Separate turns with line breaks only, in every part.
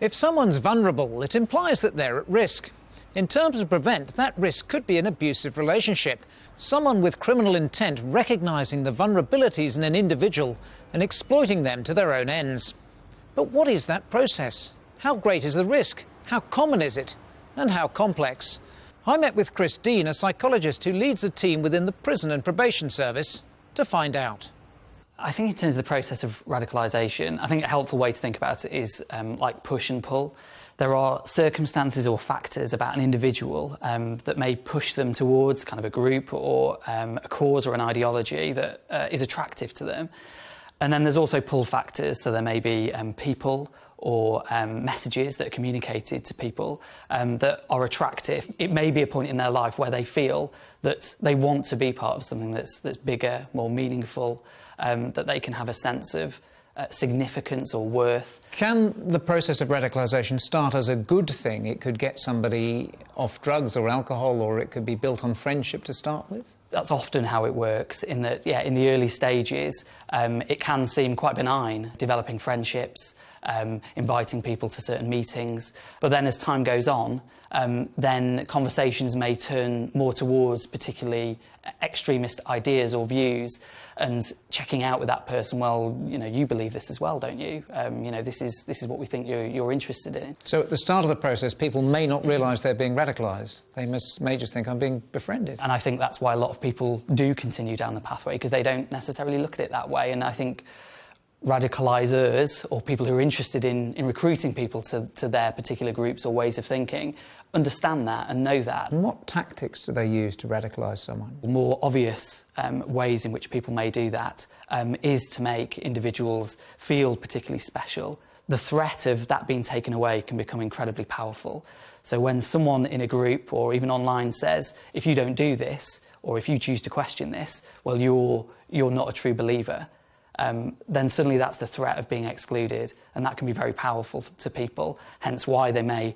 If someone's vulnerable, it implies that they're at risk. In terms of PREVENT, that risk could be an abusive relationship. Someone with criminal intent recognising the vulnerabilities in an individual and exploiting them to their own ends. But what is that process? How great is the risk? How common is it? And how complex? I met with Chris Dean, a psychologist who leads a team within the Prison and Probation Service, to find out.
I think in terms of the process of radicalisation, I think a helpful way to think about it is like push and pull. There are circumstances or factors about an individual that may push them towards kind of a group or a cause or an ideology that is attractive to them. And then there's also pull factors, so there may be people or messages that are communicated to people that are attractive. It may be a point in their life where they feel that they want to be part of something that's bigger, more meaningful, that they can have a sense of significance or worth.
Can the process of radicalisation start as a good thing? It could get somebody off drugs or alcohol, or it could be built on friendship to start with?
That's often how it works, in that, in the early stages, it can seem quite benign, developing friendships, inviting people to certain meetings. But then as time goes on, then conversations may turn more towards particularly extremist ideas or views, and checking out with that person, well, you believe this as well, don't you? This is what we think you're interested in.
So at the start of the process, people may not realise they're being radicalised. They may just think, I'm being befriended.
And I think that's why a lot of people do continue down the pathway, because they don't necessarily look at it that way. And I think radicalisers, or people who are interested in recruiting people to their particular groups or ways of thinking, understand that and know that.
And what tactics do they use to radicalise someone?
More obvious ways in which people may do that is to make individuals feel particularly special. The threat of that being taken away can become incredibly powerful. So when someone in a group or even online says, if you don't do this, or if you choose to question this, well, you're not a true believer. Then suddenly that's the threat of being excluded, and that can be very powerful to people, hence why they may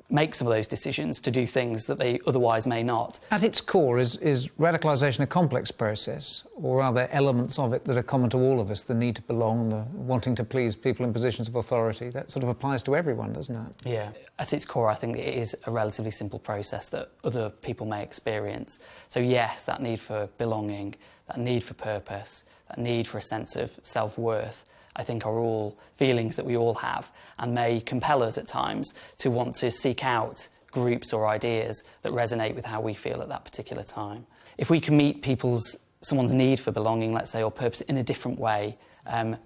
make some of those decisions to do things that they otherwise may not.
At its core, is radicalisation a complex process, or are there elements of it that are common to all of us? The need to belong, the wanting to please people in positions of authority, that sort of applies to everyone, doesn't it?
Yeah. At its core, I think it is a relatively simple process that other people may experience. So yes, that need for belonging, that need for purpose, that need for a sense of self-worth, I think are all feelings that we all have, and may compel us at times to want to seek out groups or ideas that resonate with how we feel at that particular time. If we can meet someone's need for belonging, let's say, or purpose in a different way,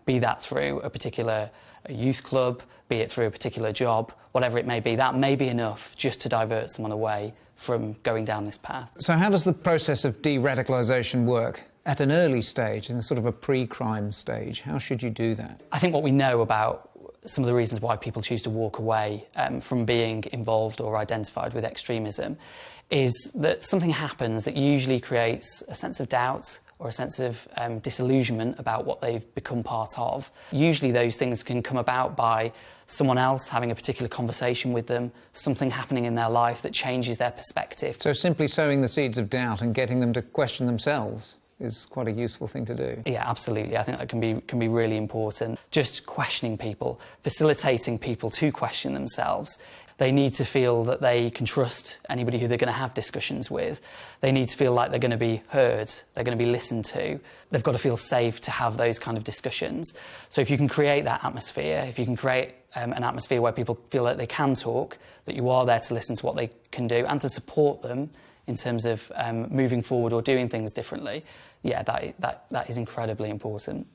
be that through a particular youth club, be it through a particular job, whatever it may be, that may be enough just to divert someone away from going down this path.
So how does the process of de-radicalisation work? At an early stage, in sort of a pre-crime stage, how should you do that?
I think what we know about some of the reasons why people choose to walk away from being involved or identified with extremism is that something happens that usually creates a sense of doubt or a sense of disillusionment about what they've become part of. Usually those things can come about by someone else having a particular conversation with them, something happening in their life that changes their perspective.
So simply sowing the seeds of doubt and getting them to question themselves is quite a useful thing to do.
Yeah, absolutely. I think that can be really important. Just questioning people, facilitating people to question themselves. They need to feel that they can trust anybody who they're going to have discussions with. They need to feel like they're going to be heard, they're going to be listened to. They've got to feel safe to have those kind of discussions. So if you can create that atmosphere, if you can create an atmosphere where people feel that they can talk, that you are there to listen to what they can do and to support them in terms of moving forward or doing things differently, yeah, that is incredibly important.